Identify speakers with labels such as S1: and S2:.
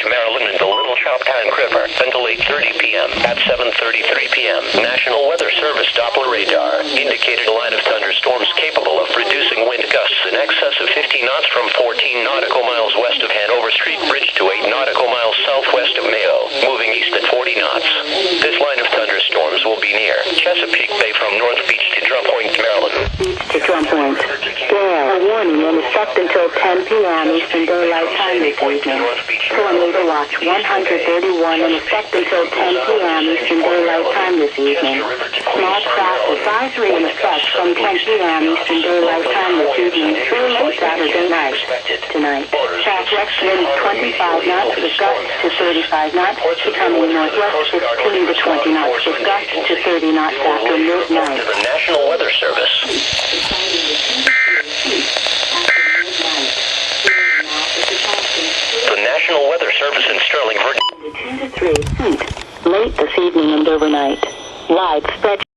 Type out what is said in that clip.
S1: Maryland, and the Little Choptank River until 8:30 p.m. At 7:33 p.m., National Weather Service Doppler radar indicated a line of thunderstorms capable of producing wind gusts in excess of 50 knots from 14 nautical miles west of Hanover Street Bridge to 8 nautical miles southwest of Mayo, moving east at 40 knots. This line of thunderstorms will be near Chesapeake Bay from North Beach to Drum Point, Maryland.
S2: To Drum Point. Glare, a warning in effect until 10 p.m. Eastern Daylight Time this evening. Tornado Watch 131 in effect until 10 p.m. Eastern Daylight Time this evening. Small craft advisory in effect from 10 p.m. Eastern Daylight Time this evening through late Saturday night. Tonight, southwest wind 25 knots with gusts to 35 knots, becoming northwest 15 to 20 knots with gusts to 30 knots after midnight.
S1: To the National Weather Service. The National Weather Service in Sterling, Virginia.
S2: 2 to 3 feet late this evening and overnight. Widespread